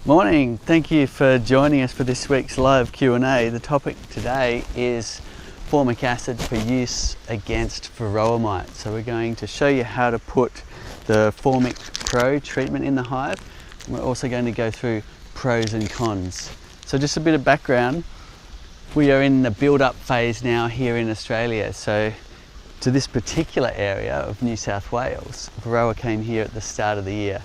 Morning, thank you for joining us for this week's live Q&A. The topic today is formic acid for use against Varroa mite. So we're going to show you how to put the Formic Pro treatment in the hive. And we're also going to go through pros and cons. So just a bit of background. We are in the build-up phase now here in Australia. So to this particular area of New South Wales, Varroa came here at the start of the year.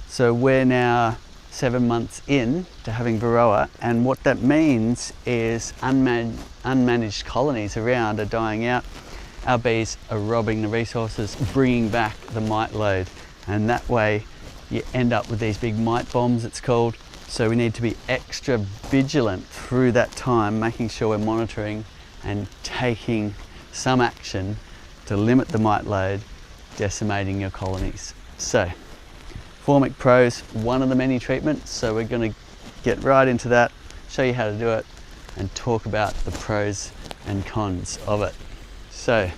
So we're now 7 months in to having Varroa, and what that means is unmanaged colonies around are dying out. Our bees are robbing the resources, bringing back the mite load, and that way you end up with these big mite bombs, it's called. So we need to be extra vigilant through that time, making sure we're monitoring and taking some action to limit the mite load, decimating your colonies. So Formic Pro is one of the many treatments, so we're going to get right into that, show you how to do it, and talk about the pros and cons of it. So,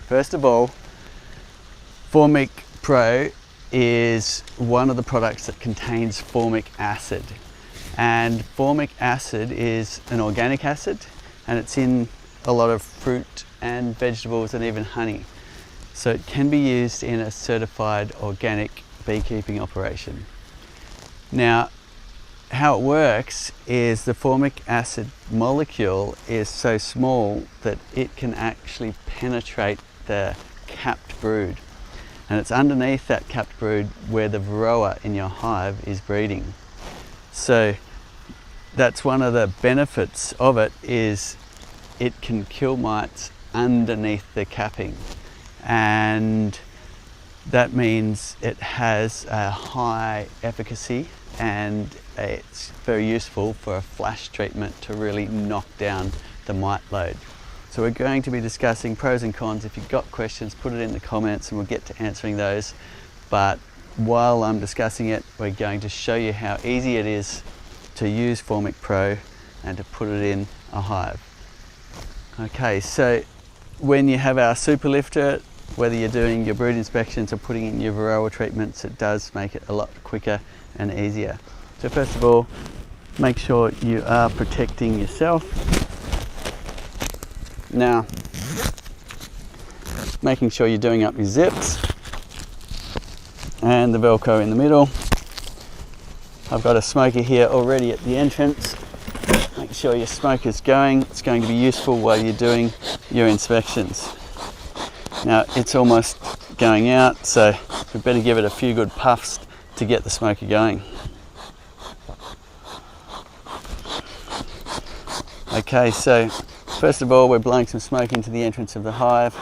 first of all, Formic Pro is one of the products that contains formic acid. And formic acid is an organic acid, and it's in a lot of fruit and vegetables and even honey. So it can be used in a certified organic beekeeping operation. Now, how it works is the formic acid molecule is so small that it can actually penetrate the capped brood, and it's underneath that capped brood where the Varroa in your hive is breeding. So that's one of the benefits of it, is it can kill mites underneath the capping, and that means it has a high efficacy, and it's very useful for a flash treatment to really knock down the mite load. So we're going to be discussing pros and cons. If you've got questions, put it in the comments and we'll get to answering those. But while I'm discussing it, we're going to show you how easy it is to use Formic Pro and to put it in a hive. Okay, so when you have our super lifter, whether you're doing your brood inspections or putting in your Varroa treatments, it does make it a lot quicker and easier. So first of all, make sure you are protecting yourself. Now, making sure you're doing up your zips and the Velcro in the middle. I've got a smoker here already at the entrance. Make sure your smoker's going. It's going to be useful while you're doing your inspections. Now it's almost going out, so we better give it a few good puffs to get the smoker going. Okay, so first of all, we're blowing some smoke into the entrance of the hive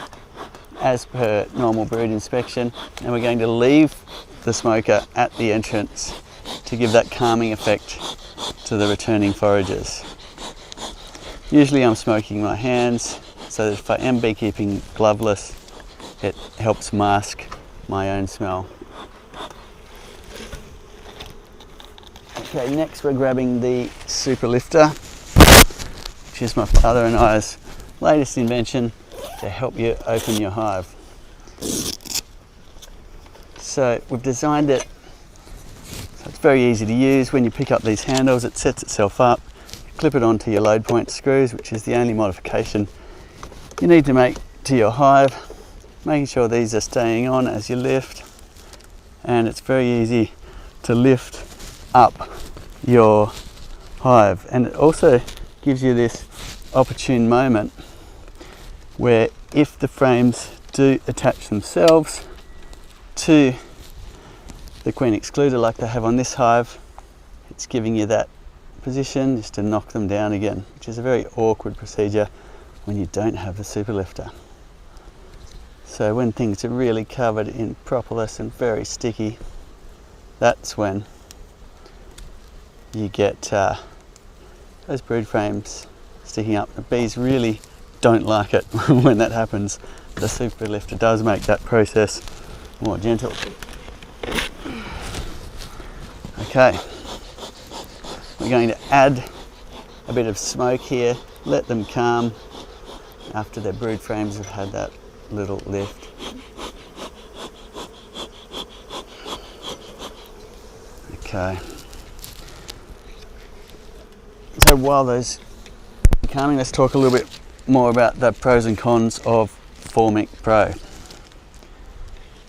as per normal brood inspection, and we're going to leave the smoker at the entrance to give that calming effect to the returning foragers. Usually I'm smoking my hands, so that if I am beekeeping gloveless, it helps mask my own smell. Okay, next we're grabbing the super lifter, which is my father and I's latest invention to help you open your hive. So we've designed it so it's very easy to use. When you pick up these handles, it sets itself up, clip it onto your load point screws, which is the only modification you need to make to your hive. Making sure these are staying on as you lift, and it's very easy to lift up your hive. And it also gives you this opportune moment where if the frames do attach themselves to the queen excluder like they have on this hive, it's giving you that position just to knock them down again, which is a very awkward procedure when you don't have the super lifter. So when things are really covered in propolis and very sticky, that's when you get those brood frames sticking up. The bees really don't like it when that happens. The super lifter does make that process more gentle. Okay, we're going to add a bit of smoke here, let them calm after their brood frames have had that little lift. Okay, So while those are calming, let's talk a little bit more about the pros and cons of Formic Pro.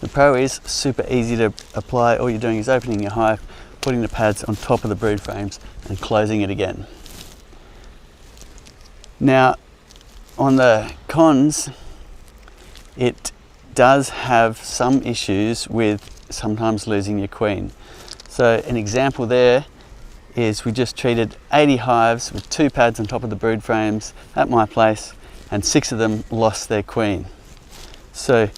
The Pro is super easy to apply. All you're doing is opening your hive, putting the pads on top of the brood frames and closing it again. Now, on the cons, it does have some issues with sometimes losing your queen. So an example there is we just treated 80 hives with 2 pads on top of the brood frames at my place, and 6 of them lost their queen. So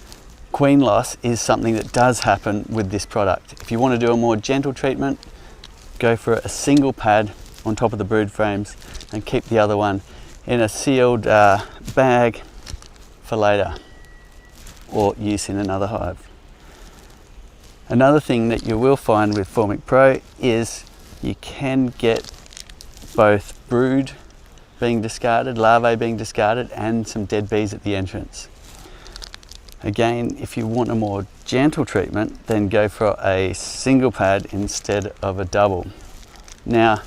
queen loss is something that does happen with this product. If you want to do a more gentle treatment, go for a single pad on top of the brood frames and keep the other one in a sealed bag for later or use in another hive. Another thing that you will find with Formic Pro is you can get both brood being discarded, larvae being discarded, and some dead bees at the entrance. Again, if you want a more gentle treatment, then go for a single pad instead of a double. Now,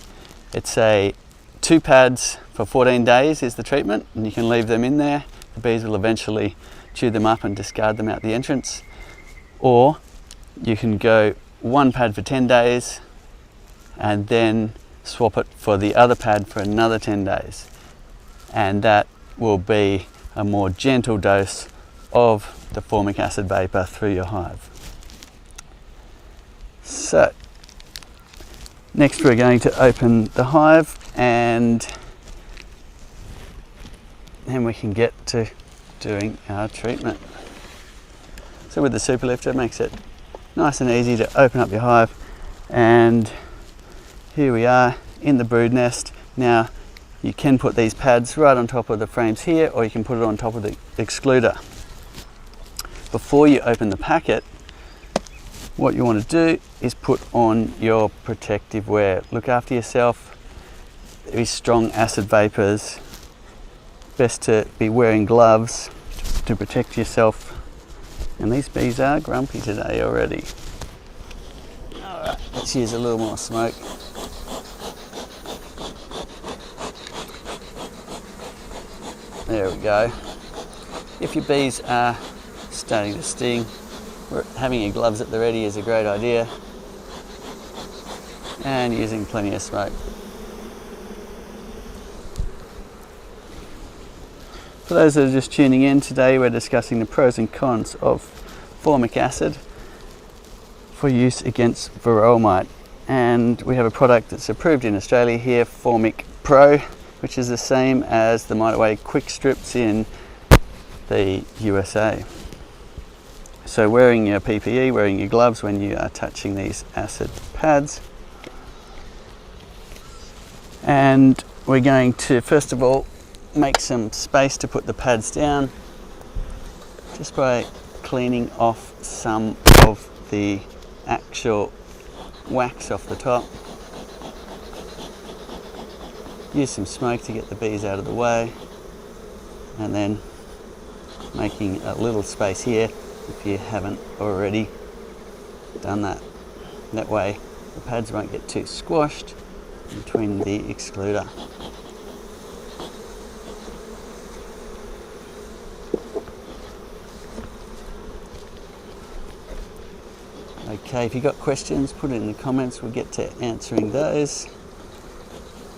it's a 2 pads for 14 days is the treatment, and you can leave them in there. The bees will eventually chew them up and discard them out the entrance. Or you can go 1 pad for 10 days and then swap it for the other pad for another 10 days. And that will be a more gentle dose of the formic acid vapor through your hive. So next we're going to open the hive, and then we can get to doing our treatment. So with the super lifter, it makes it nice and easy to open up your hive, and here we are in the brood nest. Now you can put these pads right on top of the frames here, or you can put it on top of the excluder. Before you open the packet, what you want to do is put on your protective wear. Look after yourself. There is strong acid vapors. Best to be wearing gloves to protect yourself. And these bees are grumpy today already. Alright, let's use a little more smoke. There we go. If your bees are starting to sting, having your gloves at the ready is a great idea, and using plenty of smoke. For those that are just tuning in, today we're discussing the pros and cons of formic acid for use against Varroa mite, and we have a product that's approved in Australia here, Formic Pro, which is the same as the Mite Away quick strips in the USA. So wearing your PPE, wearing your gloves when you are touching these acid pads. And we're going to first of all make some space to put the pads down just by cleaning off some of the actual wax off the top. Use some smoke to get the bees out of the way, and then making a little space here if you haven't already done that. That way the pads won't get too squashed between the excluder. Okay, if you've got questions, put it in the comments, we'll get to answering those.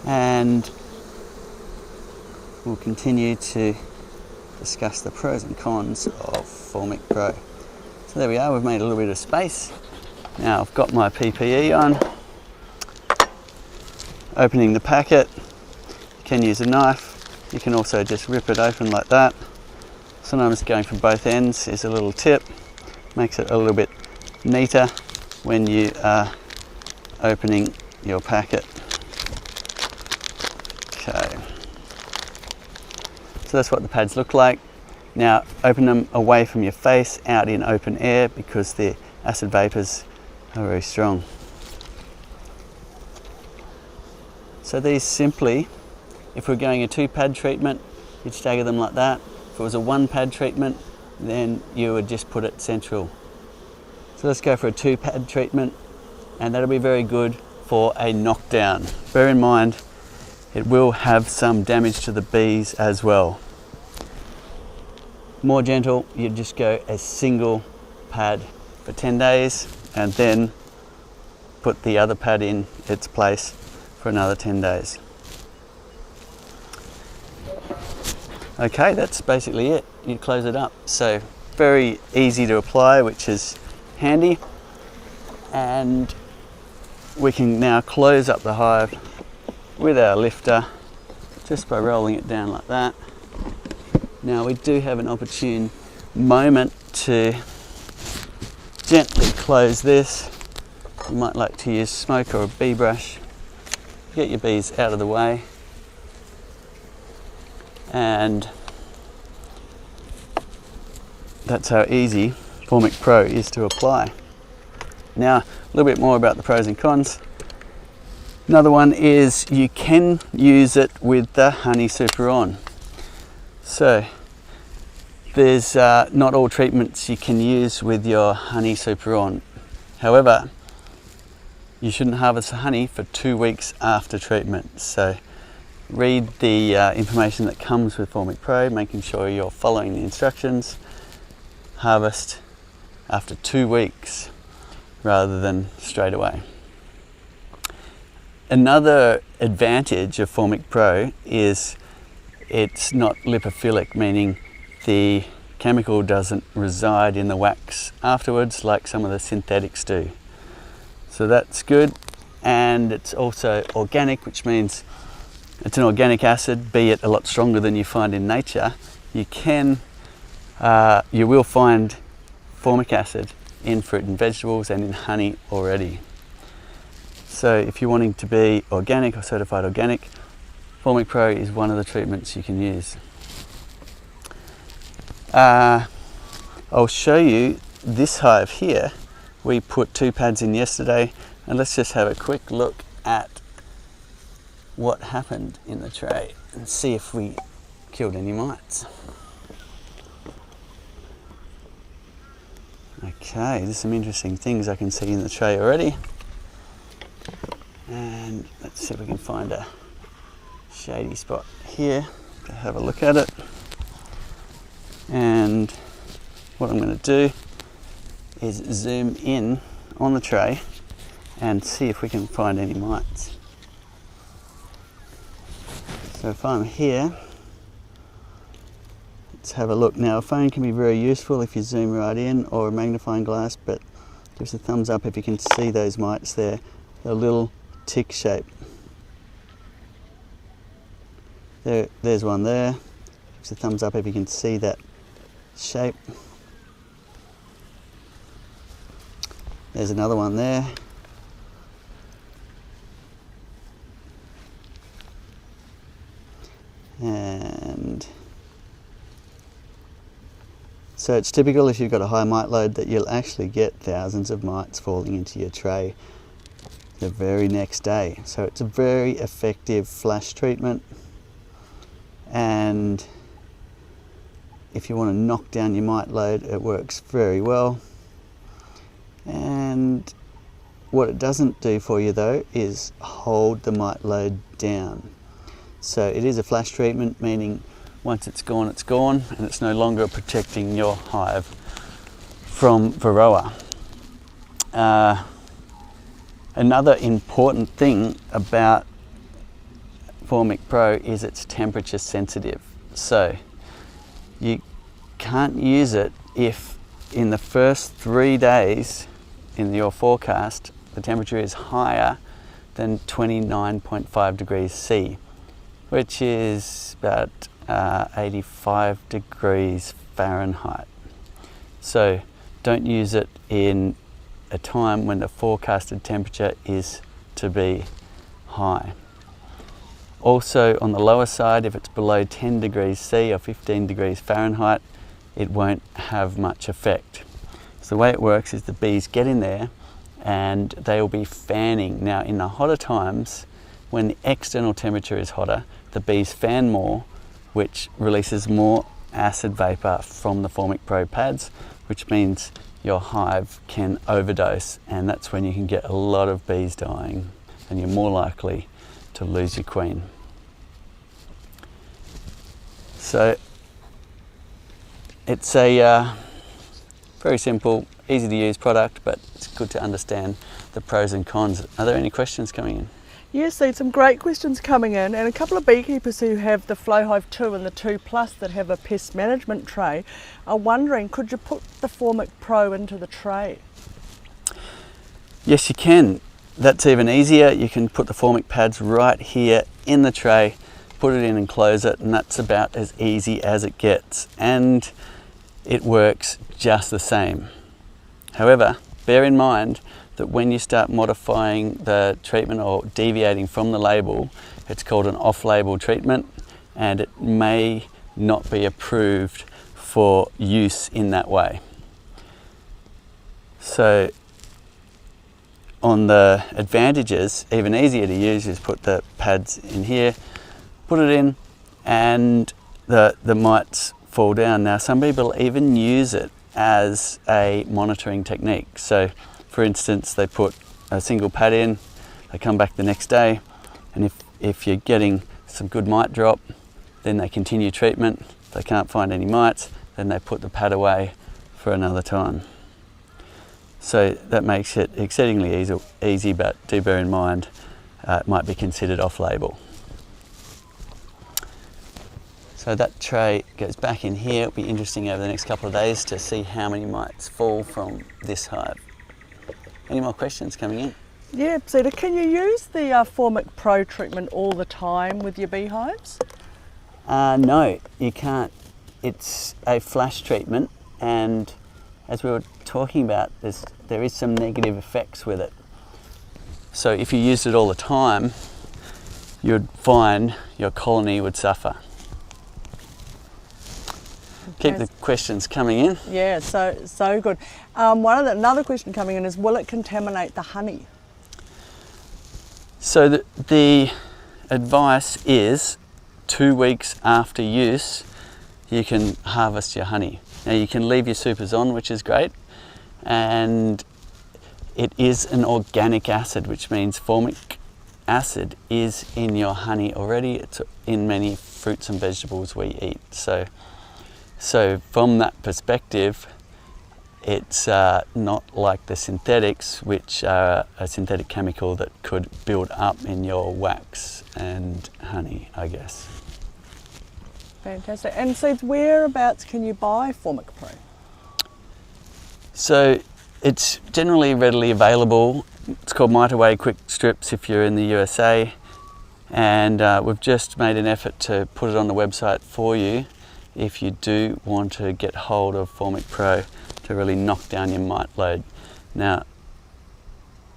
And we'll continue to discuss the pros and cons of Formic Pro. So there we are, we've made a little bit of space. Now I've got my PPE on. Opening the packet, you can use a knife. You can also just rip it open like that. Sometimes going from both ends is a little tip. Makes it a little bit neater when you are opening your packet. Okay, so that's what the pads look like. Now open them away from your face, out in open air, because the acid vapors are very strong. So these simply, if we're going a 2-pad treatment, you'd stagger them like that. If it was a 1-pad treatment, then you would just put it central. So let's go for a 2-pad treatment, and that'll be very good for a knockdown. Bear in mind, it will have some damage to the bees as well. More gentle, you just go a single pad for 10 days and then put the other pad in its place for another 10 days. Okay, that's basically it. You close it up. So very easy to apply, which is handy. And we can now close up the hive with our lifter just by rolling it down like that. Now we do have an opportune moment to gently close this. You might like to use smoke or a bee brush. Get your bees out of the way. And that's how easy Formic Pro is to apply. Now, a little bit more about the pros and cons. Another one is you can use it with the honey super on. So there's not all treatments you can use with your honey super on. However, you shouldn't harvest the honey for 2 weeks after treatment. So read the information that comes with Formic Pro, making sure you're following the instructions. Harvest after 2 weeks rather than straight away. Another advantage of Formic Pro is it's not lipophilic, meaning the chemical doesn't reside in the wax afterwards like some of the synthetics do. So that's good, and it's also organic, which means it's an organic acid, be it a lot stronger than you find in nature. You will find formic acid in fruit and vegetables and in honey already. So if you're wanting to be organic or certified organic, Formic Pro is one of the treatments you can use. I'll show you this hive here. We put 2 pads in yesterday, and let's just have a quick look at what happened in the tray and see if we killed any mites. Okay, there's some interesting things I can see in the tray already. And let's see if we can find a shady spot here to have a look at it. And what I'm going to do is zoom in on the tray and see if we can find any mites. So if I'm here, let's have a look. Now a phone can be very useful if you zoom right in, or a magnifying glass, but give us a thumbs up if you can see those mites there. They're a little tick shape. There's one there. Give us a thumbs up if you can see that shape. There's another one there. And so it's typical if you've got a high mite load that you'll actually get thousands of mites falling into your tray the very next day. So it's a very effective flash treatment, and if you want to knock down your mite load, it works very well. And what it doesn't do for you though is hold the mite load down. So it is a flash treatment, meaning once it's gone, and it's no longer protecting your hive from Varroa. Another important thing about Formic Pro is it's temperature sensitive. So you can't use it if in the first 3 days in your forecast the temperature is higher than 29.5 degrees C, which is about 85 degrees Fahrenheit. So don't use it in a time when the forecasted temperature is to be high. Also on the lower side, if it's below 10 degrees C or 15 degrees Fahrenheit, it won't have much effect. So the way it works is the bees get in there and they will be fanning. Now in the hotter times, when the external temperature is hotter, the bees fan more, which releases more acid vapor from the Formic Pro pads, which means your hive can overdose, and that's when you can get a lot of bees dying and you're more likely to lose your queen. So it's a very simple, easy to use product, but it's good to understand the pros and cons. Are there any questions coming in? Yes, see some great questions coming in, and a couple of beekeepers who have the Hive 2 and the 2 Plus that have a pest management tray are wondering, could you put the Formic Pro into the tray? Yes, you can. That's even easier. You can put the Formic pads right here in the tray, put it in and close it, and that's about as easy as it gets. And it works just the same. However, bear in mind that when you start modifying the treatment or deviating from the label, it's called an off-label treatment, and it may not be approved for use in that way. So on the advantages, even easier to use, is put the pads in here, put it in, and the mites fall down. Now, some people even use it as a monitoring technique. So for instance, they put a single pad in, they come back the next day, and if you're getting some good mite drop, then they continue treatment. If they can't find any mites, then they put the pad away for another time. So that makes it exceedingly easy, but do bear in mind it might be considered off-label. So that tray goes back in here. It'll be interesting over the next couple of days to see how many mites fall from this hive. Any more questions coming in? Yeah, Peter, can you use the Formic Pro treatment all the time with your beehives? No, you can't. It's a flash treatment, and as we were talking about, there is some negative effects with it. So if you used it all the time, you'd find your colony would suffer. Keep the questions coming in. Yeah, so good. Another question coming in is, will it contaminate the honey? So the advice is 2 weeks after use, you can harvest your honey. Now you can leave your supers on, which is great, and it is an organic acid, which means formic acid is in your honey already. It's in many fruits and vegetables we eat. So from that perspective, it's not like the synthetics, which are a synthetic chemical that could build up in your wax and honey, I guess. Fantastic. And so whereabouts can you buy Formic Pro? So it's generally readily available. It's called Mite Away Quick Strips if you're in the USA. And we've just made an effort to put it on the website for you if you do want to get hold of Formic Pro to really knock down your mite load. Now,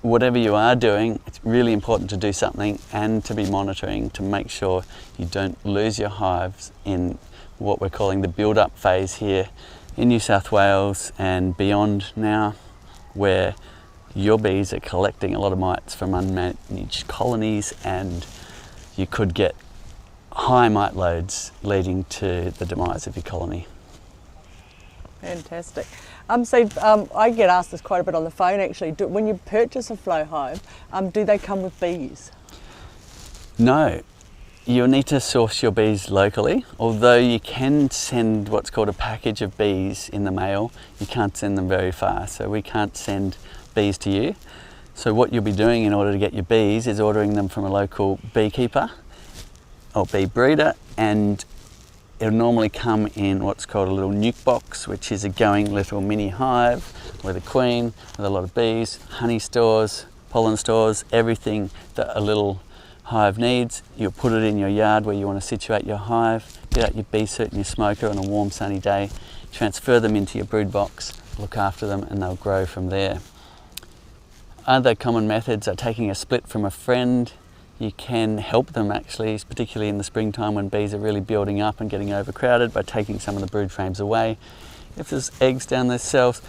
whatever you are doing, it's really important to do something and to be monitoring to make sure you don't lose your hives in what we're calling the build-up phase here in New South Wales and beyond now, where your bees are collecting a lot of mites from unmanaged colonies, and you could get high mite loads leading to the demise of your colony. Fantastic. I get asked this quite a bit on the phone actually. When you purchase a flow hive, do they come with bees? No, you'll need to source your bees locally. Although you can send what's called a package of bees in the mail, you can't send them very far. So we can't send bees to you. So what you'll be doing in order to get your bees is ordering them from a local beekeeper or bee breeder, and it'll normally come in what's called a little nuke box, which is a going little mini hive with a queen, with a lot of bees, honey stores, pollen stores, everything that a little hive needs. You'll put it in your yard where you want to situate your hive, get out your bee suit and your smoker on a warm sunny day, transfer them into your brood box, look after them, and they'll grow from there. Other common methods are taking a split from a friend. You can help them actually, particularly in the springtime when bees are really building up and getting overcrowded, by taking some of the brood frames away. If there's eggs down their cells,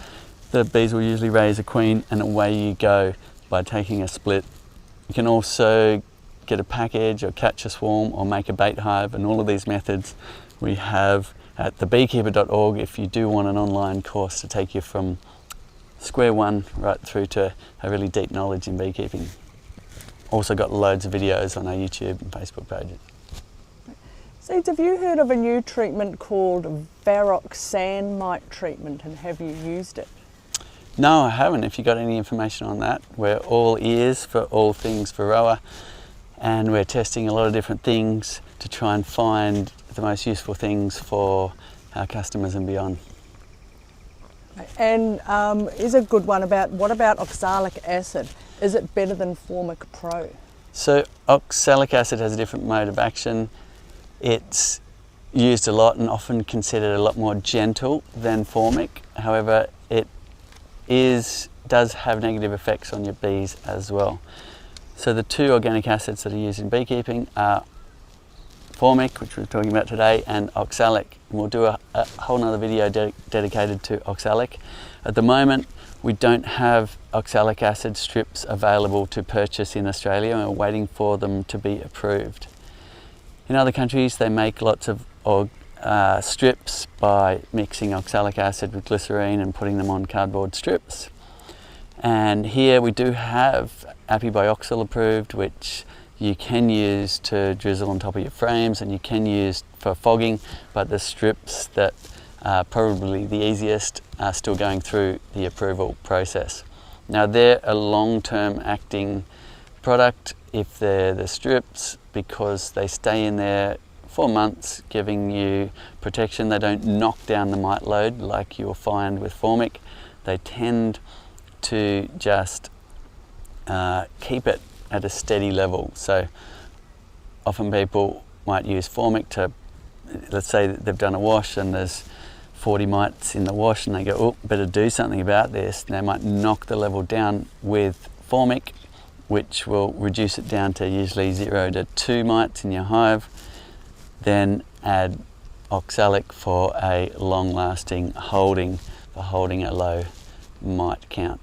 the bees will usually raise a queen, and away you go by taking a split. You can also get a package or catch a swarm or make a bait hive, and all of these methods we have at thebeekeeper.org if you do want an online course to take you from square one right through to a really deep knowledge in beekeeping. Also got loads of videos on our YouTube and Facebook pages. Seeds, have you heard of a new treatment called Varroa mite treatment, and have you used it? No, I haven't. If you got any information on that, we're all ears for all things Varroa, and we're testing a lot of different things to try and find the most useful things for our customers and beyond. And is a good one about, what about oxalic acid? Is it better than Formic Pro? So oxalic acid has a different mode of action. It's used a lot and often considered a lot more gentle than Formic. However, it does have negative effects on your bees as well. So the two organic acids that are used in beekeeping are Formic, which we're talking about today, and oxalic. And we'll do a whole nother video dedicated to oxalic. At the moment, we don't have oxalic acid strips available to purchase in Australia, and we're waiting for them to be approved. In other countries, they make lots of strips by mixing oxalic acid with glycerine and putting them on cardboard strips. And here we do have Apibioxyl approved, which you can use to drizzle on top of your frames and you can use for fogging, but the strips that are probably the easiest are still going through the approval process. Now they're a long-term acting product if they're the strips, because they stay in there for months giving you protection. They don't knock down the mite load like you'll find with Formic. They tend to just keep it at a steady level. So often people might use Formic to, let's say that they've done a wash and there's 40 mites in the wash and they go, oh, better do something about this. And they might knock the level down with Formic, which will reduce it down to usually 0 to 2 mites in your hive. Then add oxalic for a long-lasting holding a low mite count.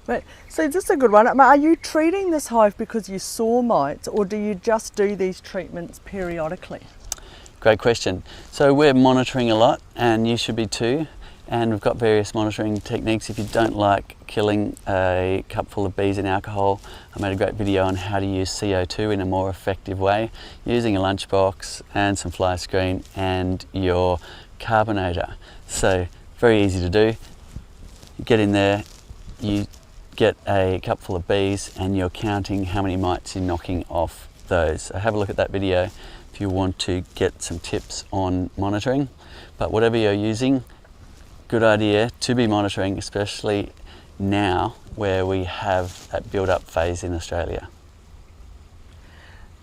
But, so this is a good one. Are you treating this hive because you saw mites, or do you just do these treatments periodically? Great question. So we're monitoring a lot, and you should be too. And we've got various monitoring techniques. If you don't like killing a cupful of bees in alcohol, I made a great video on how to use CO2 in a more effective way, using a lunchbox and some fly screen and your carbonator. So very easy to do. You get in there, you get a cupful of bees and you're counting how many mites you're knocking off those. So have a look at that video if you want to get some tips on monitoring. But whatever you're using, good idea to be monitoring, especially now where we have that build-up phase in Australia.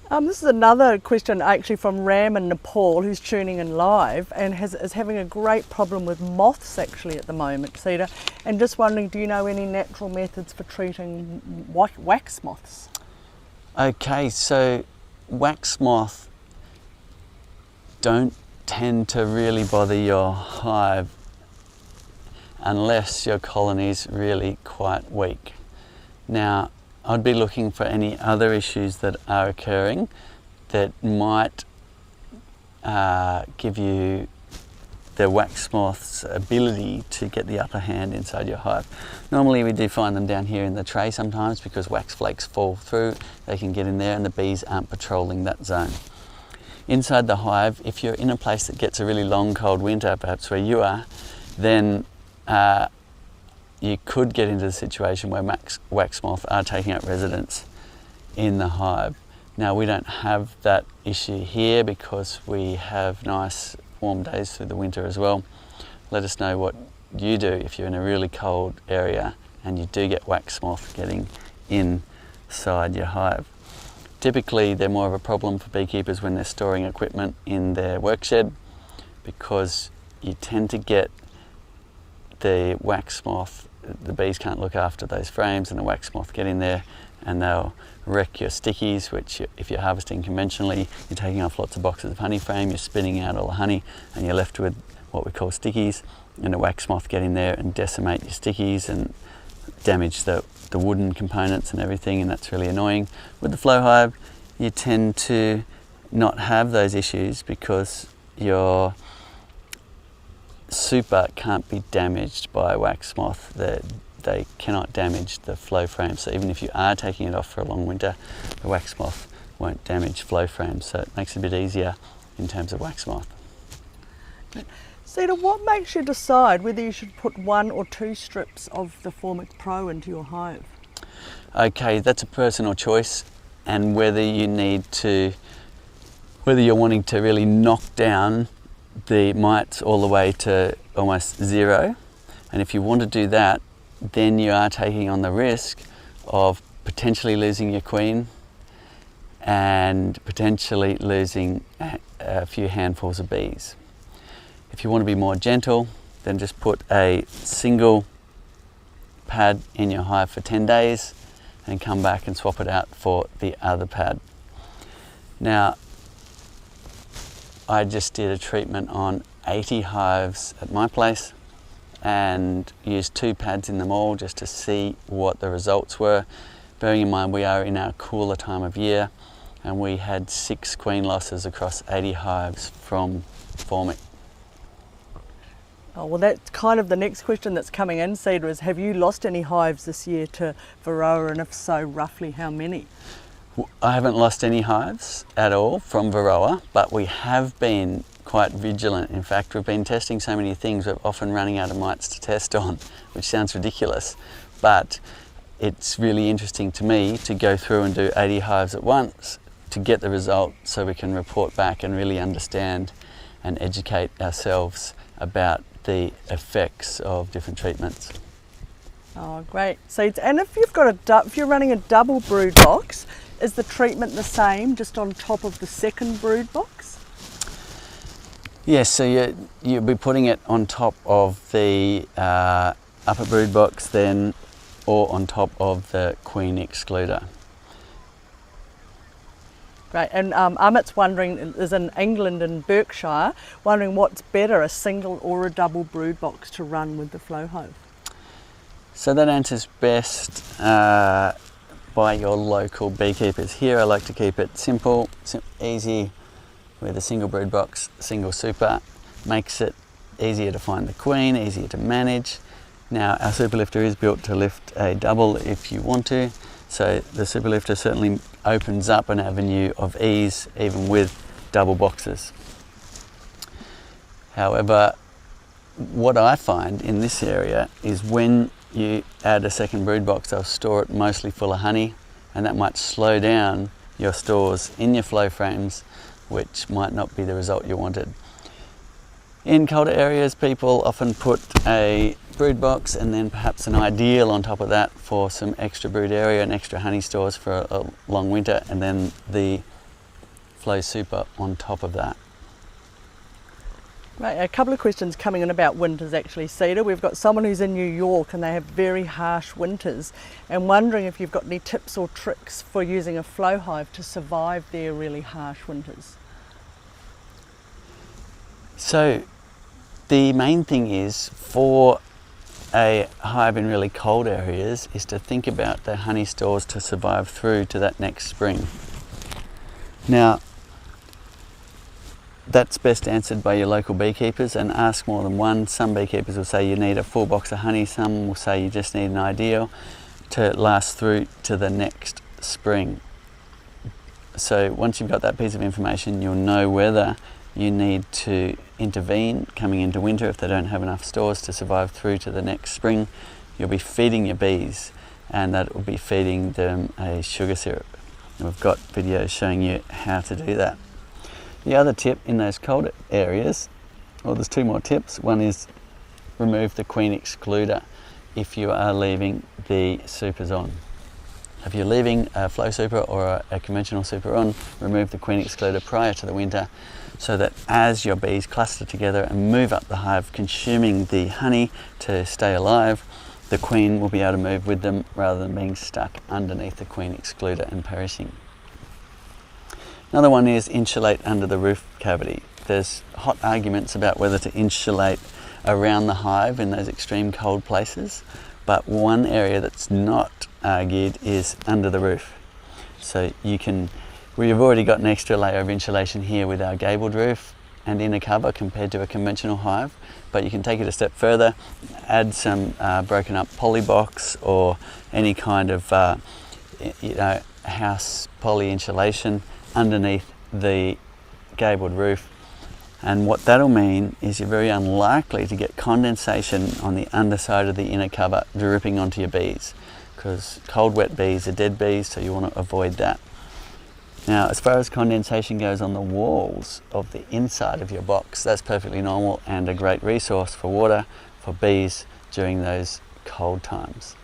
This is another question actually from Ram in Nepal, who's tuning in live and is having a great problem with moths actually at the moment, Cedar, and just wondering, do you know any natural methods for treating wax moths? Okay, so wax moth don't tend to really bother your hive unless your colony is really quite weak. Now, I'd be looking for any other issues that are occurring that might give you the wax moth's ability to get the upper hand inside your hive. Normally we do find them down here in the tray sometimes because wax flakes fall through, they can get in there and the bees aren't patrolling that zone. Inside the hive, if you're in a place that gets a really long cold winter, perhaps where you are, then you could get into the situation where wax moth are taking up residence in the hive. Now we don't have that issue here because we have nice warm days through the winter as well. Let us know what you do if you're in a really cold area and you do get wax moth getting inside your hive. Typically they're more of a problem for beekeepers when they're storing equipment in their work shed, because you tend to get the wax moth, the bees can't look after those frames and the wax moth get in there and they'll wreck your stickies, which if you're harvesting conventionally, you're taking off lots of boxes of honey frame, you're spitting out all the honey and you're left with what we call stickies, and the wax moth get in there and decimate your stickies and damage the wooden components and everything, and that's really annoying. With the flow hive, you tend to not have those issues because your super can't be damaged by wax moth. They cannot damage the flow frame, so even if you are taking it off for a long winter, the wax moth won't damage flow frames, so it makes it a bit easier in terms of wax moth. Cedar, what makes you decide whether you should put 1 or 2 strips of the Formic Pro into your hive? Okay, that's a personal choice, and whether you're wanting to really knock down the mites all the way to almost 0, and if you want to do that, then you are taking on the risk of potentially losing your queen and potentially losing a few handfuls of bees. If you want to be more gentle, then just put a single pad in your hive for 10 days and come back and swap it out for the other pad. Now, I just did a treatment on 80 hives at my place and used 2 pads in them all just to see what the results were. Bearing in mind we are in our cooler time of year, and we had 6 queen losses across 80 hives from Formic. Oh, well, that's kind of the next question that's coming in, Cedar, is have you lost any hives this year to Varroa, and if so, roughly how many? I haven't lost any hives at all from Varroa, but we have been quite vigilant. In fact, we've been testing so many things, we're often running out of mites to test on, which sounds ridiculous, but it's really interesting to me to go through and do 80 hives at once to get the result so we can report back and really understand and educate ourselves about the effects of different treatments. Oh, great. So, and if you're running a double brood box, is the treatment the same, just on top of the second brood box? Yes, so you'll be putting it on top of the upper brood box then, or on top of the queen excluder. Great, and Amit's wondering, is in England and Berkshire, wondering what's better, a single or a double brood box to run with the flow hive? So that answers best by your local beekeepers. Here I like to keep it simple, easy, with a single brood box, single super. Makes it easier to find the queen, easier to manage. Now our super lifter is built to lift a double if you want to, so the super lifter certainly opens up an avenue of ease even with double boxes. However, what I find in this area is when you add a second brood box, they'll store it mostly full of honey, and that might slow down your stores in your flow frames, which might not be the result you wanted. In colder areas, people often put a brood box and then perhaps an ideal on top of that for some extra brood area and extra honey stores for a long winter, and then the flow super on top of that. Right, a couple of questions coming in about winters actually, Cedar. We've got someone who's in New York and they have very harsh winters, and wondering if you've got any tips or tricks for using a flow hive to survive their really harsh winters. So the main thing is for a hive in really cold areas is to think about their honey stores to survive through to that next spring. Now, that's best answered by your local beekeepers, and ask more than one. Some beekeepers will say you need a full box of honey, some will say you just need an ideal to last through to the next spring. So once you've got that piece of information, you'll know whether you need to intervene coming into winter if they don't have enough stores to survive through to the next spring. You'll be feeding your bees, and that will be feeding them a sugar syrup. And we've got videos showing you how to do that. The other tip in those cold areas, well, there's 2 more tips. One is remove the queen excluder if you are leaving the supers on. If you're leaving a flow super or a conventional super on, remove the queen excluder prior to the winter, so that as your bees cluster together and move up the hive consuming the honey to stay alive, the queen will be able to move with them rather than being stuck underneath the queen excluder and perishing. Another one is insulate under the roof cavity. There's hot arguments about whether to insulate around the hive in those extreme cold places, but one area that's not argued is under the roof. So we've already got an extra layer of insulation here with our gabled roof and inner cover compared to a conventional hive, but you can take it a step further, add some broken up poly box or any kind of house poly insulation underneath the gable roof, and what that'll mean is you're very unlikely to get condensation on the underside of the inner cover dripping onto your bees, because cold wet bees are dead bees, so you want to avoid that. Now, as far as condensation goes on the walls of the inside of your box, that's perfectly normal and a great resource for water for bees during those cold times.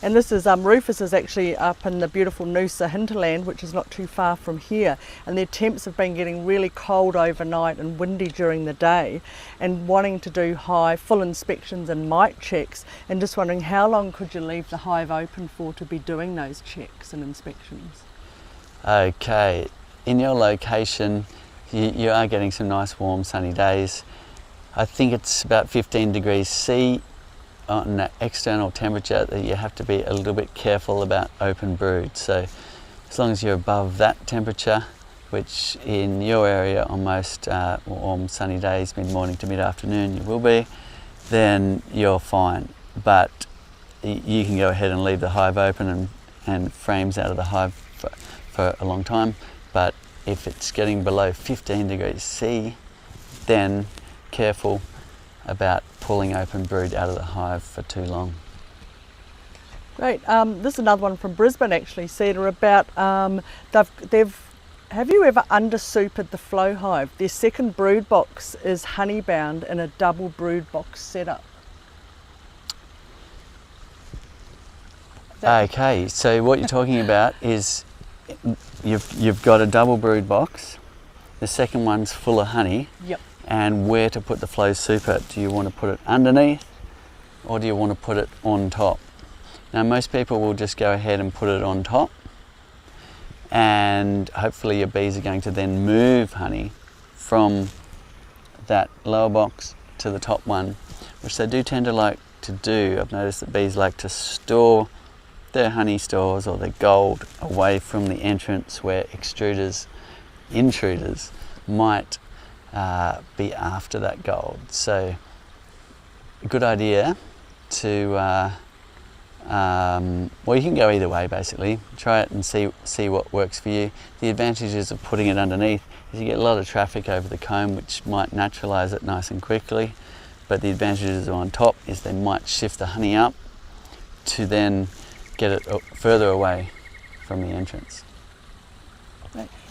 And this is Rufus is actually up in the beautiful Noosa hinterland, which is not too far from here, and their temps have been getting really cold overnight and windy during the day, and wanting to do hive full inspections and mite checks, and just wondering how long could you leave the hive open for to be doing those checks and inspections? Okay, in your location you are getting some nice warm sunny days. I think it's about 15 degrees C on the external temperature that you have to be a little bit careful about open brood. So as long as you're above that temperature, which in your area on most warm sunny days, mid-morning to mid-afternoon you will be, then you're fine. But you can go ahead and leave the hive open and frames out of the hive for a long time. But if it's getting below 15 degrees C, then careful about pulling open brood out of the hive for too long. Great. This is another one from Brisbane actually, Cedar, about have you ever under-supered the flow hive? Their second brood box is honey bound in a double brood box setup. Okay, so what you're talking about is you've got a double brood box, the second one's full of honey. Yep. And where to put the flow super. Do you want to put it underneath or do you want to put it on top? Now most people will just go ahead and put it on top, and hopefully your bees are going to then move honey from that lower box to the top one, which they do tend to like to do. I've noticed that bees like to store their honey stores or their gold away from the entrance where intruders might be after that gold. So a good idea to well, you can go either way basically. Try it and see what works for you. The advantages of putting it underneath is you get a lot of traffic over the comb, which might naturalize it nice and quickly, but the advantages on top is they might shift the honey up to then get it further away from the entrance.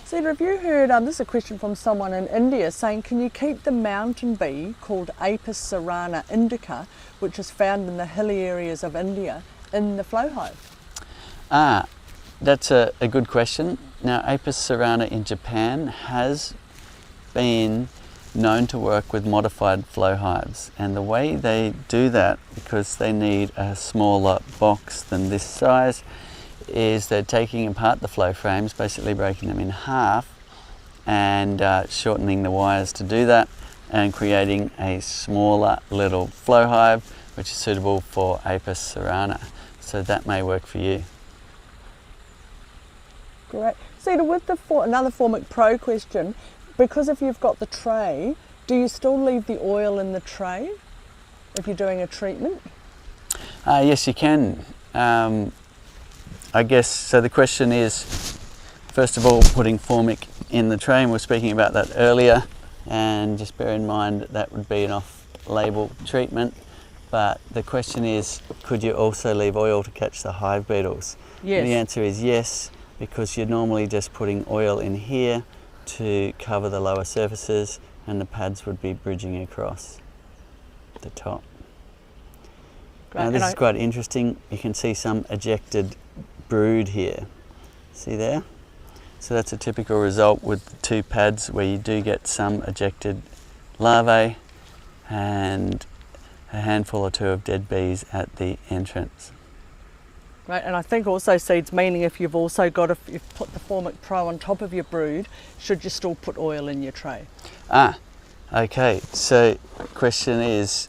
Cedar, have you heard, this is a question from someone in India saying, can you keep the mountain bee called Apis cerana indica, which is found in the hilly areas of India, in the flow hive? That's a good question. Now, Apis cerana in Japan has been known to work with modified flow hives, and the way they do that, because they need a smaller box than this size, is they're taking apart the flow frames, basically breaking them in half and shortening the wires to do that, and creating a smaller little flow hive which is suitable for Apis cerana. So that may work for you. Great. Cedar, with another Formic Pro question, because if you've got the tray, do you still leave the oil in the tray if you're doing a treatment? Yes, you can. I guess, so the question is, first of all, putting Formic in the tray, and we were speaking about that earlier, and just bear in mind that would be an off-label treatment, but the question is, could you also leave oil to catch the hive beetles? Yes. And the answer is yes, because you're normally just putting oil in here to cover the lower surfaces, and the pads would be bridging across the top. Great. Now this is quite interesting. You can see some ejected brood here. See there? So that's a typical result with the two pads, where you do get some ejected larvae and a handful or two of dead bees at the entrance. Right, and I think also seeds, meaning if you've also got, if you've put the Formic Pro on top of your brood, should you still put oil in your tray? Okay, so question is,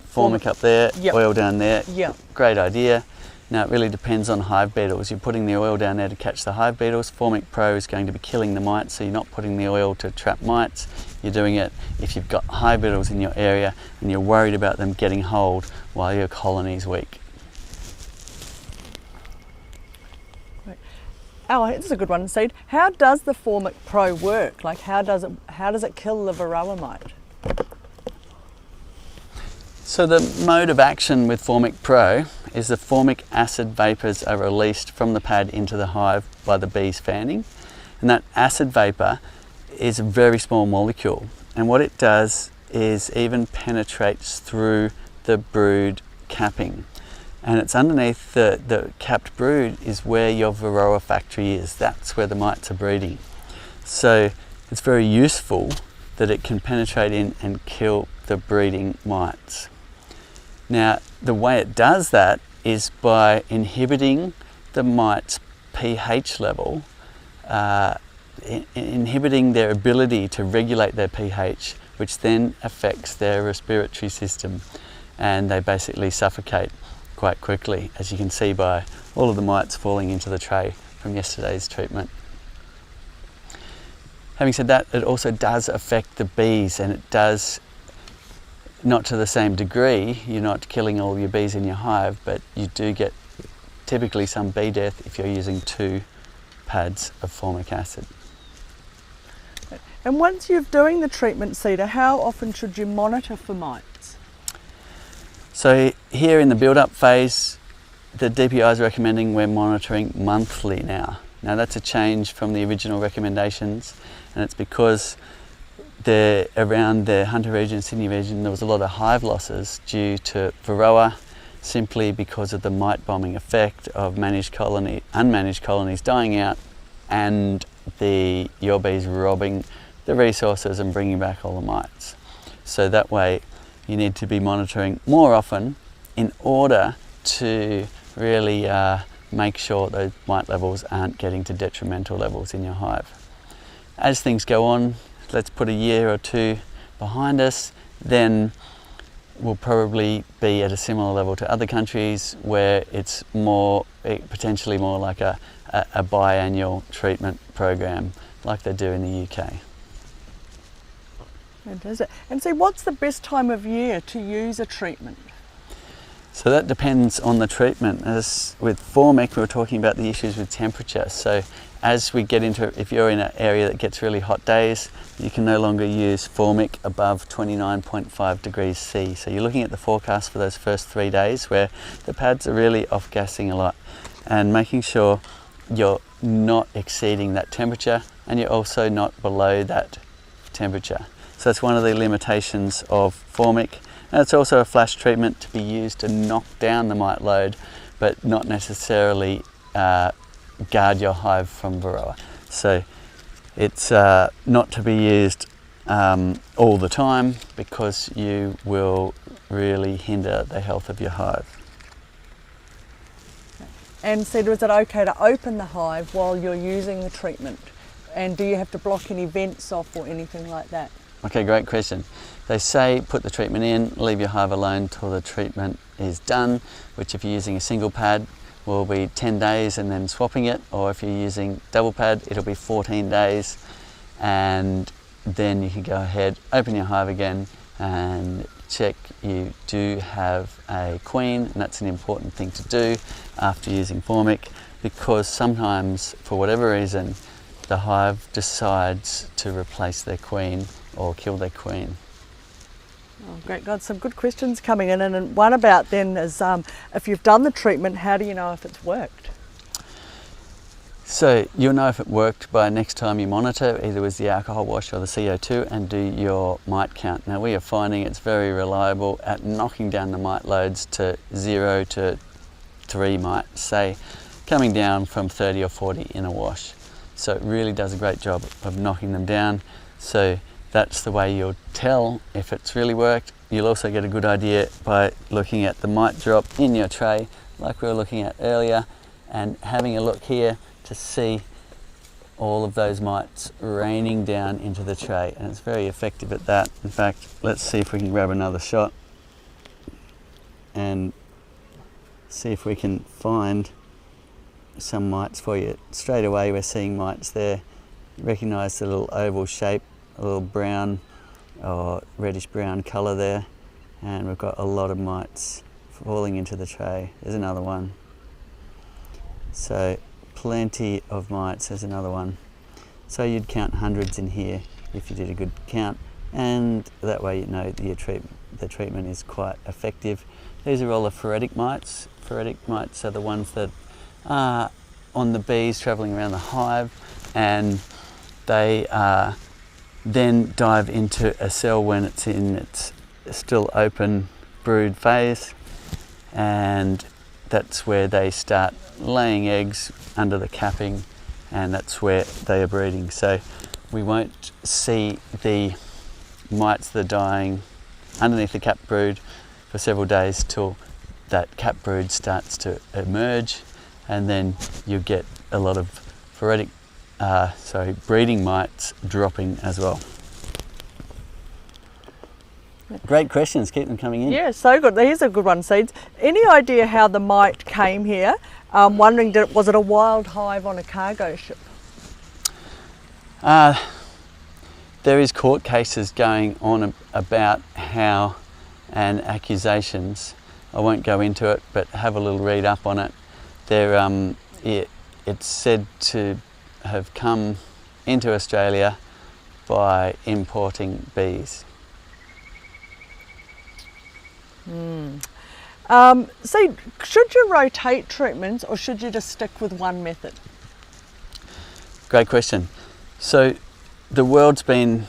Formic up there, yep. Oil down there, Yeah. Great idea. Now it really depends on hive beetles. You're putting the oil down there to catch the hive beetles. Formic Pro is going to be killing the mites, so you're not putting the oil to trap mites. You're doing it if you've got hive beetles in your area and you're worried about them getting hold while your colony's weak. Oh, this is a good one, Seed. How does the Formic Pro work? Like, how does it kill the Varroa mite? So the mode of action with Formic Pro is the formic acid vapours are released from the pad into the hive by the bees fanning, and that acid vapour is a very small molecule, and what it does is even penetrates through the brood capping, and it's underneath the capped brood is where your Varroa factory is. That's where the mites are breeding. So it's very useful that it can penetrate in and kill the breeding mites. Now, the way it does that is by inhibiting the mites' pH level, inhibiting their ability to regulate their pH, which then affects their respiratory system, and they basically suffocate quite quickly, as you can see by all of the mites falling into the tray from yesterday's treatment. Having said that, it also does affect the bees, and it does not to the same degree. You're not killing all your bees in your hive, but you do get typically some bee death if you're using 2 pads of formic acid. And once you're doing the treatment, Cedar, how often should you monitor for mites? So here in the build-up phase, the DPI is recommending we're monitoring monthly now. Now that's a change from the original recommendations, and it's because around the Hunter region, Sydney region, there was a lot of hive losses due to Varroa, simply because of the mite bombing effect of unmanaged colonies dying out, and your bees robbing the resources and bringing back all the mites. So that way you need to be monitoring more often in order to really make sure those mite levels aren't getting to detrimental levels in your hive. As things go on, let's put a year or 2 behind us, then we'll probably be at a similar level to other countries where it's potentially more like a biannual treatment program like they do in the UK. Fantastic. And so what's the best time of year to use a treatment? So that depends on the treatment. As with Formic, we were talking about the issues with temperature. So as we get into, if you're in an area that gets really hot days, you can no longer use Formic above 29.5 degrees C. So you're looking at the forecast for those first 3 days where the pads are really off-gassing a lot, and making sure you're not exceeding that temperature and you're also not below that temperature. So that's one of the limitations of Formic. And it's also a flash treatment to be used to knock down the mite load, but not necessarily guard your hive from Varroa. So it's not to be used all the time, because you will really hinder the health of your hive. And Cedar, is it okay to open the hive while you're using the treatment? And do you have to block any vents off or anything like that? Okay, great question. They say put the treatment in, leave your hive alone till the treatment is done, which if you're using a single pad will be 10 days and then swapping it, or if you're using double pad it'll be 14 days, and then you can go ahead, open your hive again and check you do have a queen, and that's an important thing to do after using Formic, because sometimes for whatever reason the hive decides to replace their queen or kill their queen. Oh, great, got some good questions coming in, and one about then is if you've done the treatment, how do you know if it's worked? So you'll know if it worked by next time you monitor, either with the alcohol wash or the CO2, and do your mite count. Now we are finding it's very reliable at knocking down the mite loads to 0 to 3 mites, say coming down from 30 or 40 in a wash. So it really does a great job of knocking them down. So that's the way you'll tell if it's really worked. You'll also get a good idea by looking at the mite drop in your tray, like we were looking at earlier, and having a look here to see all of those mites raining down into the tray, and it's very effective at that. In fact, let's see if we can grab another shot and see if we can find some mites for you. Straight away we're seeing mites there. You recognise the little oval shape, a little brown or reddish brown colour there, and we've got a lot of mites falling into the tray. There's another one. So plenty of mites. There's another one. So you'd count hundreds in here if you did a good count, and that way you know the treatment is quite effective. These are all the phoretic mites. Phoretic mites are the ones that are on the bees travelling around the hive, and they then dive into a cell when it's in its still open brood phase, and that's where they start laying eggs under the capping, and that's where they are breeding. So we won't see the mites that are dying underneath the cap brood for several days till that cap brood starts to emerge, and then you get a lot of breeding mites dropping as well. Great questions, keep them coming in. Yeah, so good. Here's a good one, Seeds. Any idea how the mite came here? Wondering, was it a wild hive on a cargo ship? There is court cases going on about how, and accusations. I won't go into it, but have a little read up on it. It's said to have come into Australia by importing bees. So should you rotate treatments, or should you just stick with one method? Great question. So the world's been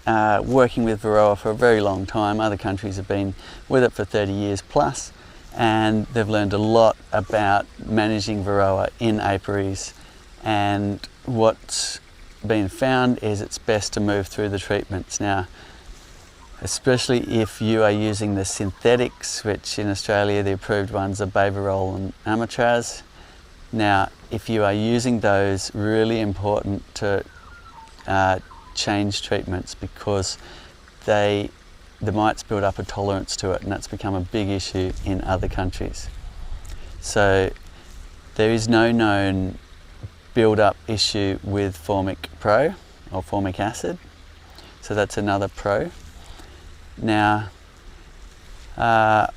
working with Varroa for a very long time. Other countries have been with it for 30 years plus, and they've learned a lot about managing Varroa in apiaries, and what's been found is it's best to move through the treatments. Now, especially if you are using the synthetics, which in Australia the approved ones are Varroa and Amatraz. Now, if you are using those, really important to change treatments, because the mites build up a tolerance to it, and that's become a big issue in other countries. So there is no known build-up issue with Formic Pro or formic acid, so that's another pro. Now, I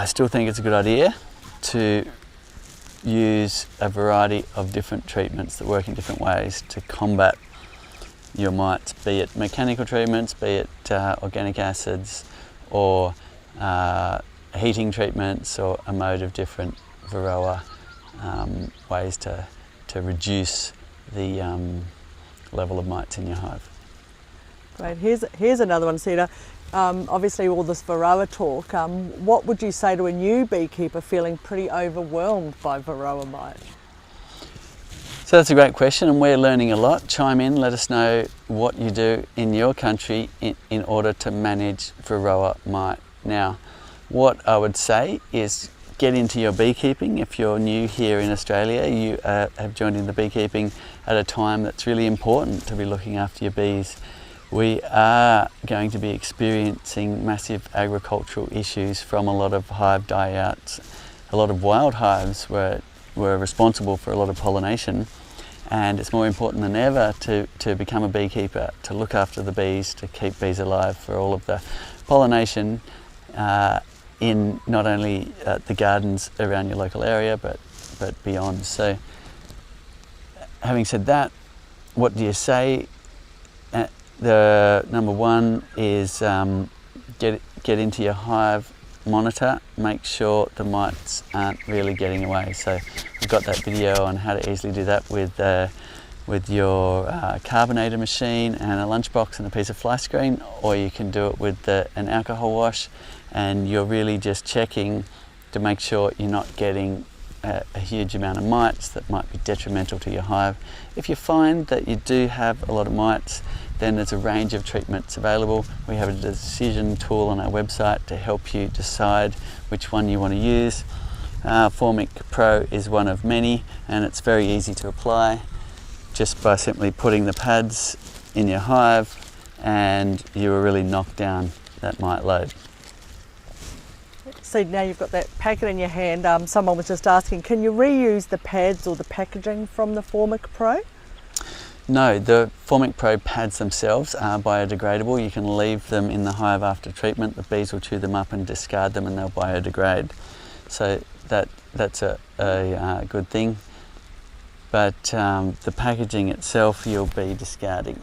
still think it's a good idea to use a variety of different treatments that work in different ways to combat your mites, be it mechanical treatments, be it organic acids, or heating treatments, or a mode of different Varroa ways to reduce the level of mites in your hive. Great. Here's another one, Cedar. Obviously all this Varroa talk, what would you say to a new beekeeper feeling pretty overwhelmed by Varroa mite? So that's a great question, and we're learning a lot. Chime in, let us know what you do in your country in order to manage Varroa mite. Now, what I would say is get into your beekeeping. If you're new here in Australia, you have joined in the beekeeping at a time that's really important to be looking after your bees. We are going to be experiencing massive agricultural issues from a lot of hive die-outs. A lot of wild hives were responsible for a lot of pollination, and it's more important than ever to become a beekeeper, to look after the bees, to keep bees alive for all of the pollination in not only the gardens around your local area, but beyond. So having said that, what do you say? The number one is get into your hive, monitor, make sure the mites aren't really getting away. So we've got that video on how to easily do that with your carbonator machine and a lunchbox and a piece of fly screen, or you can do it with an alcohol wash, and you're really just checking to make sure you're not getting a huge amount of mites that might be detrimental to your hive. If you find that you do have a lot of mites, then there's a range of treatments available. We have a decision tool on our website to help you decide which one you want to use. Formic Pro is one of many, and it's very easy to apply just by simply putting the pads in your hive, and you will really knock down that mite load. So now you've got that packet in your hand. Someone was just asking, can you reuse the pads or the packaging from the Formic Pro? No, the Formic Pro pads themselves are biodegradable. You can leave them in the hive after treatment. The bees will chew them up and discard them, and they'll biodegrade. so that's a good thing. But the packaging itself you'll be discarding.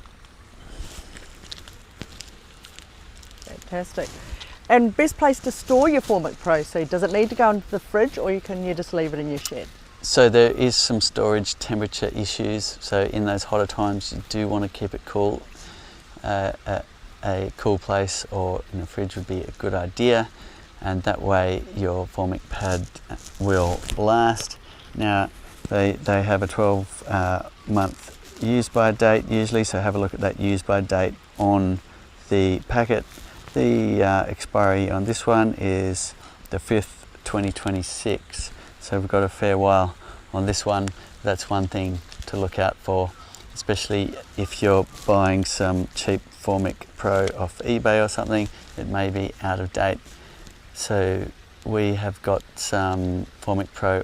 Fantastic. And best place to store your Formic Pro seed? Does it need to go into the fridge, or can you just leave it in your shed? So there is some storage temperature issues. So in those hotter times, you do want to keep it cool. A cool place or in a fridge would be a good idea, and that way your Formic pad will last. Now they have a 12-month use by date usually, so have a look at that use by date on the packet. The expiry on this one is the 5th, 2026, so we've got a fair while on this one. That's one thing to look out for, especially if you're buying some cheap Formic Pro off eBay or something. It may be out of date. So we have got some Formic Pro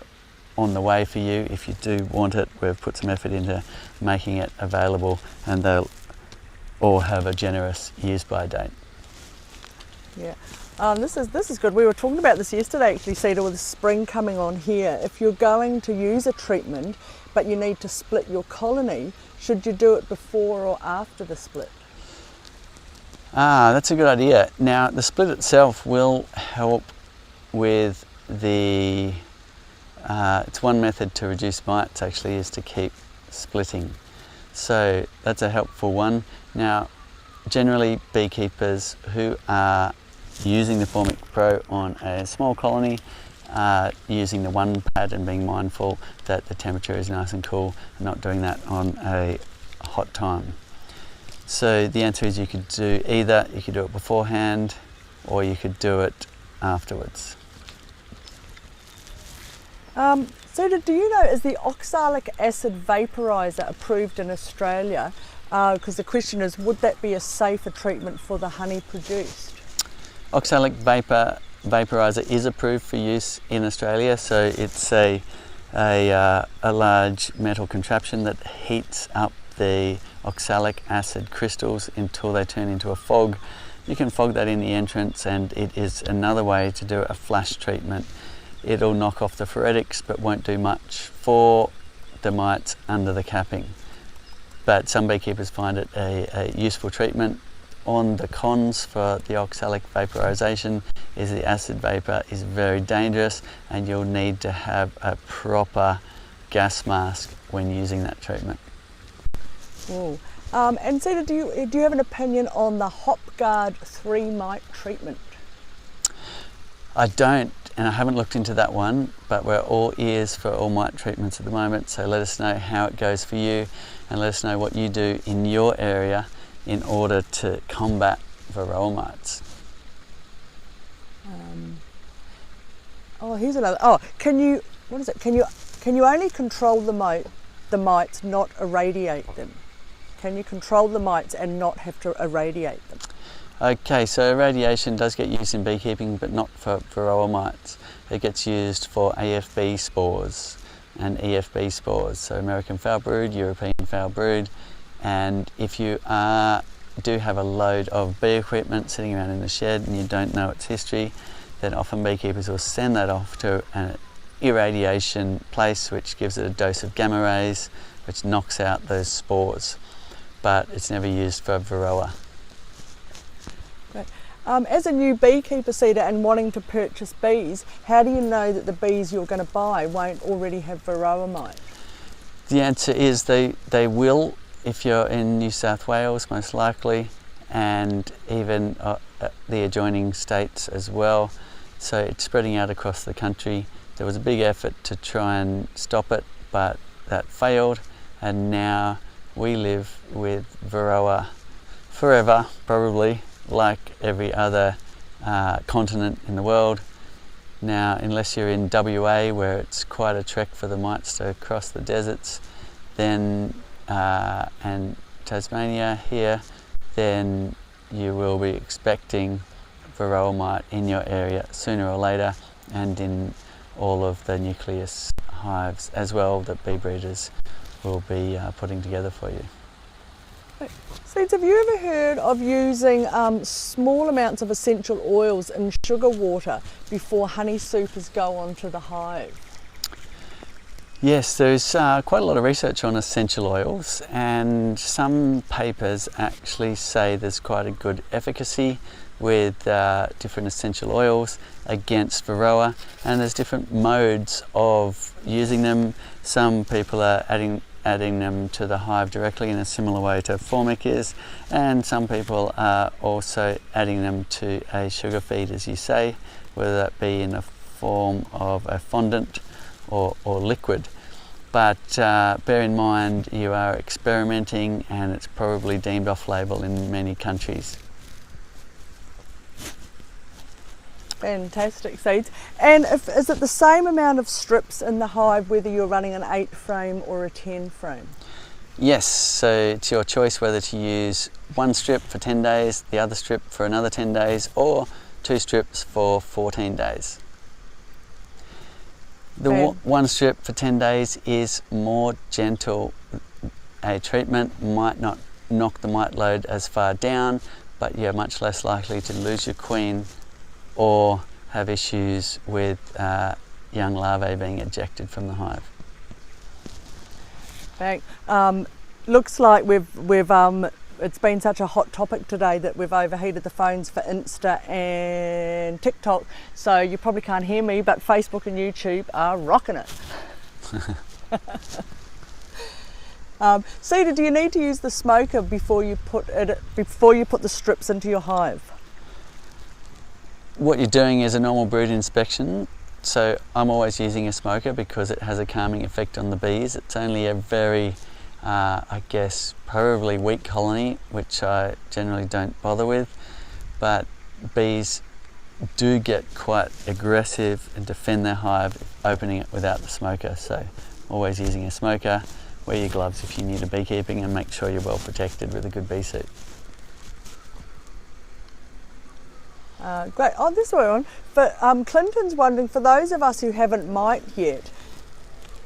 on the way for you if you do want it. We've put some effort into making it available, and they'll all have a generous use by date. Yeah, this is good. We were talking about this yesterday actually, Cedar, with the spring coming on here. If you're going to use a treatment but you need to split your colony, should you do it before or after the split? That's a good idea. Now the split itself will help with the, it's one method to reduce mites actually, is to keep splitting. So that's a helpful one. Now generally beekeepers who are using the Formic Pro on a small colony are using the one pad and being mindful that the temperature is nice and cool, and not doing that on a hot time. So the answer is you could do either. You could do it beforehand or you could do it afterwards. Cedar, do you know, is the oxalic acid vaporizer approved in Australia? Because the question is, would that be a safer treatment for the honey produced? Oxalic vaporizer is approved for use in Australia. So it's a large metal contraption that heats up the oxalic acid crystals until they turn into a fog. You can fog that in the entrance, and it is another way to do a flash treatment. It'll knock off the phoretics but won't do much for the mites under the capping. But some beekeepers find it a useful treatment. On the cons for the oxalic vaporization is the acid vapor is very dangerous, and you'll need to have a proper gas mask when using that treatment. Whoa. And Cedar, do you have an opinion on the HopGuard 3 mite treatment? I don't, and I haven't looked into that one, but we're all ears for all mite treatments at the moment, so let us know how it goes for you, and let us know what you do in your area in order to combat Varroa mites. Here's another. Can you only control the mites, not irradiate them? Can you control the mites and not have to irradiate them? Okay, so irradiation does get used in beekeeping, but not for Varroa mites. It gets used for AFB spores and EFB spores, so American foul brood, European foul brood. And if you do have a load of bee equipment sitting around in the shed and you don't know its history, then often beekeepers will send that off to an irradiation place, which gives it a dose of gamma rays, which knocks out those spores. But it's never used for Varroa. Great. As a new beekeeper, Cedar, and wanting to purchase bees, how do you know that the bees you're going to buy won't already have Varroa mite? The answer is they will, if you're in New South Wales most likely, and even the adjoining states as well. So it's spreading out across the country. There was a big effort to try and stop it, but that failed, and now we live with Varroa forever, probably, like every other continent in the world. Now, unless you're in WA, where it's quite a trek for the mites to cross the deserts, then and Tasmania here, then you will be expecting Varroa mite in your area sooner or later, and in all of the nucleus hives as well that bee breeders will be putting together for you. So Sweets, have you ever heard of using small amounts of essential oils in sugar water before honey supers go onto the hive? Yes, there's quite a lot of research on essential oils, and some papers actually say there's quite a good efficacy with different essential oils against Varroa, and there's different modes of using them. Some people are adding them to the hive directly in a similar way to Formic is, and some people are also adding them to a sugar feed, as you say, whether that be in the form of a fondant or liquid. But bear in mind you are experimenting, and it's probably deemed off-label in many countries. Fantastic, Seeds. And is it the same amount of strips in the hive whether you're running an 8 frame or a 10 frame? Yes, so it's your choice whether to use one strip for 10 days, the other strip for another 10 days, or 2 strips for 14 days. The one strip for 10 days is more gentle. A treatment might not knock the mite load as far down, but you're much less likely to lose your queen or have issues with young larvae being ejected from the hive. Thanks. Looks like it's been such a hot topic today that we've overheated the phones for Insta and TikTok, so you probably can't hear me, but Facebook and YouTube are rocking it. Cedar, do you need to use the smoker before you put the strips into your hive? What you're doing is a normal brood inspection, so I'm always using a smoker because it has a calming effect on the bees. It's only a very I guess probably weak colony, which I generally don't bother with, but bees do get quite aggressive and defend their hive opening it without the smoker, so always using a smoker. Wear your gloves if you need a beekeeping, and make sure you're well protected with a good bee suit. Great. Oh, this one. But Clinton's wondering, for those of us who haven't mite yet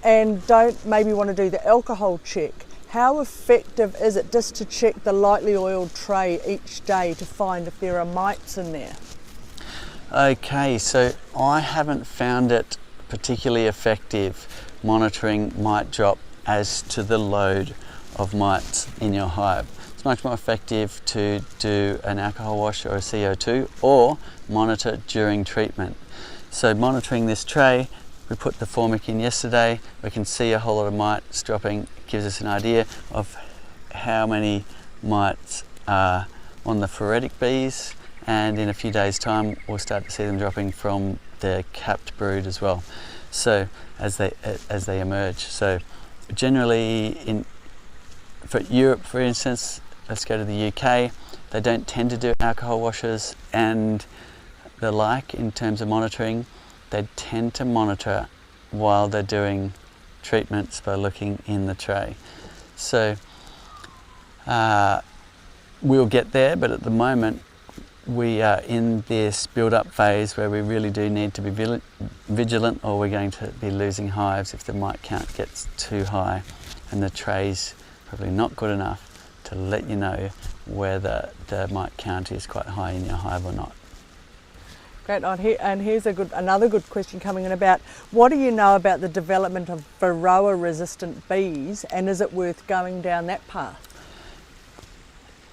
and don't maybe want to do the alcohol check, how effective is it just to check the lightly oiled tray each day to find if there are mites in there? Okay, so I haven't found it particularly effective monitoring mite drop as to the load of mites in your hive. It's much more effective to do an alcohol wash or a CO2 or monitor during treatment. So monitoring this tray, we put the Formic in yesterday, we can see a whole lot of mites dropping. It gives us an idea of how many mites are on the phoretic bees, and in a few days time we'll start to see them dropping from the capped brood as well, so as they emerge. So generally for Europe, for instance, let's go to the UK, they don't tend to do alcohol washes and the like in terms of monitoring. They tend to monitor while they're doing treatments by looking in the tray. So we'll get there, but at the moment we are in this build-up phase where we really do need to be vigilant, or we're going to be losing hives if the mite count gets too high and the tray's probably not good enough to let you know whether the mite count is quite high in your hive or not. Great. And here's another good question coming in about, what do you know about the development of Varroa resistant bees, and is it worth going down that path?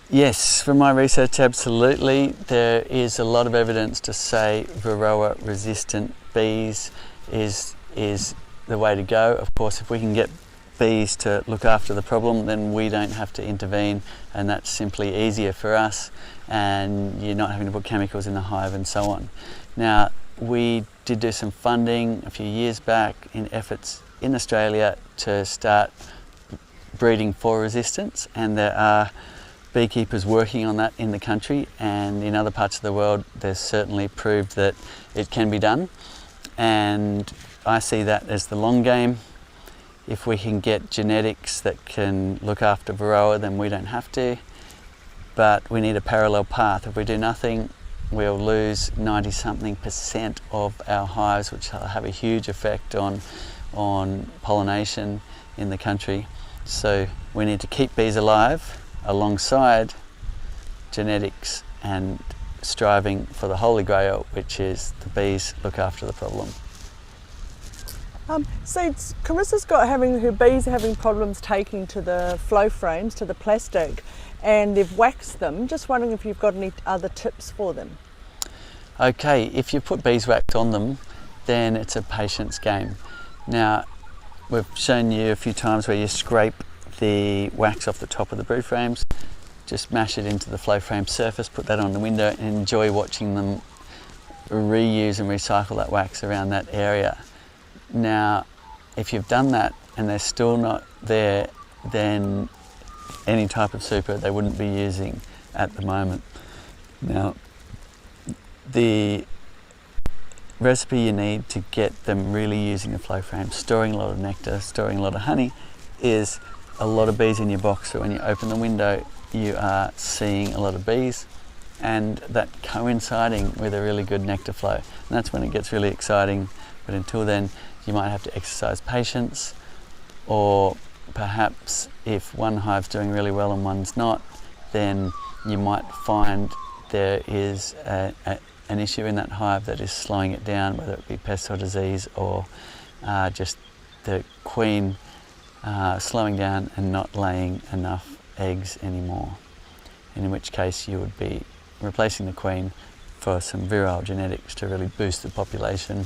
Yes, from my research, absolutely. There is a lot of evidence to say Varroa resistant bees is the way to go. Of course, if we can get bees to look after the problem, then we don't have to intervene, and that's simply easier for us, and you're not having to put chemicals in the hive and so on. Now, we did do some funding a few years back in efforts in Australia to start breeding for resistance, and there are beekeepers working on that in the country, and in other parts of the world there's certainly proved that it can be done, and I see that as the long game. If we can get genetics that can look after Varroa, then we don't have to, but we need a parallel path. If we do nothing, we'll lose 90-something% of our hives, which will have a huge effect on pollination in the country. So we need to keep bees alive alongside genetics and striving for the holy grail, which is the bees look after the problem. So Carissa's her bees are having problems taking to the flow frames, to the plastic, and they've waxed them. Just wondering if you've got any other tips for them. Okay, if you put beeswax on them, then it's a patience game. Now, we've shown you a few times where you scrape the wax off the top of the brood frames, just mash it into the flow frame surface, put that on the window, and enjoy watching them reuse and recycle that wax around that area. Now, if you've done that and they're still not there, then any type of super they wouldn't be using at the moment. Now, the recipe you need to get them really using the flow frame, storing a lot of nectar, storing a lot of honey, is a lot of bees in your box. So when you open the window, you are seeing a lot of bees, and that coinciding with a really good nectar flow. And that's when it gets really exciting. But until then, you might have to exercise patience, or perhaps if one hive's doing really well and one's not, then you might find there is an issue in that hive that is slowing it down, whether it be pest or disease, or just the queen slowing down and not laying enough eggs anymore, in which case you would be replacing the queen for some virile genetics to really boost the population.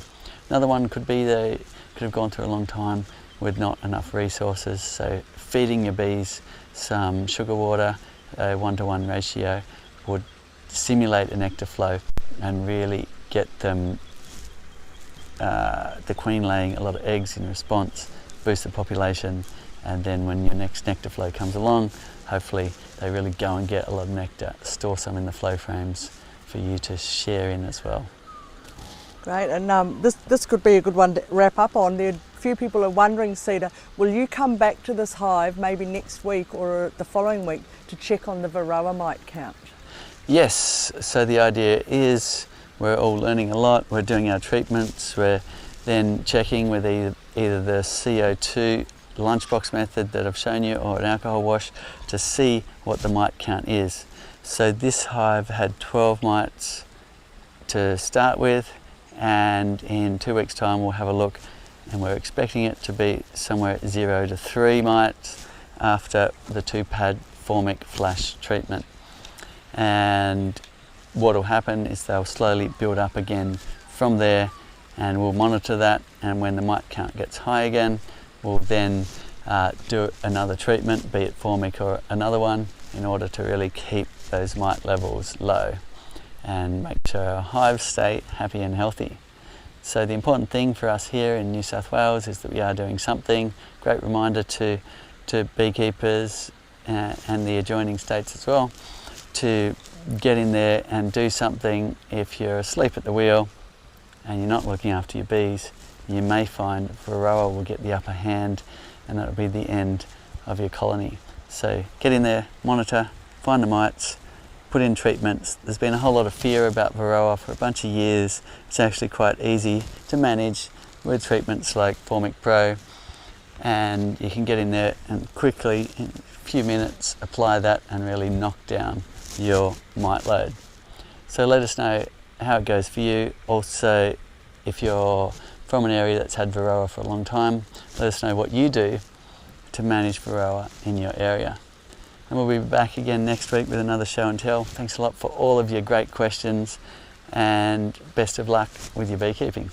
Another one could be they could have gone through a long time with not enough resources, so feeding your bees some sugar water, a 1-to-1 ratio, would stimulate a nectar flow and really get them, the queen laying a lot of eggs in response, boost the population, and then when your next nectar flow comes along, hopefully they really go and get a lot of nectar, store some in the flow frames for you to share in as well. Great, and this could be a good one to wrap up on. There are a few people are wondering, Cedar, will you come back to this hive maybe next week or the following week to check on the Varroa mite count? Yes, so the idea is we're all learning a lot, we're doing our treatments, we're then checking with either the CO2 lunchbox method that I've shown you or an alcohol wash to see what the mite count is. So this hive had 12 mites to start with, and in 2 weeks' time we'll have a look, and we're expecting it to be somewhere at 0 to 3 mites after the 2-pad Formic flash treatment. And what will happen is they'll slowly build up again from there, and we'll monitor that, and when the mite count gets high again, we'll then do another treatment, be it Formic or another one, in order to really keep those mite levels low and make sure our hives stay happy and healthy. So the important thing for us here in New South Wales is that we are doing something. Great reminder to beekeepers and the adjoining states as well, to get in there and do something. If you're asleep at the wheel and you're not looking after your bees, you may find Varroa will get the upper hand, and that'll be the end of your colony. So get in there, monitor, find the mites, put in treatments. There's been a whole lot of fear about Varroa for a bunch of years. It's actually quite easy to manage with treatments like Formic Pro, and you can get in there and quickly, in a few minutes, apply that and really knock down your mite load. So let us know how it goes for you. Also, if you're from an area that's had Varroa for a long time, let us know what you do to manage Varroa in your area. And we'll be back again next week with another show and tell. Thanks a lot for all of your great questions, and best of luck with your beekeeping.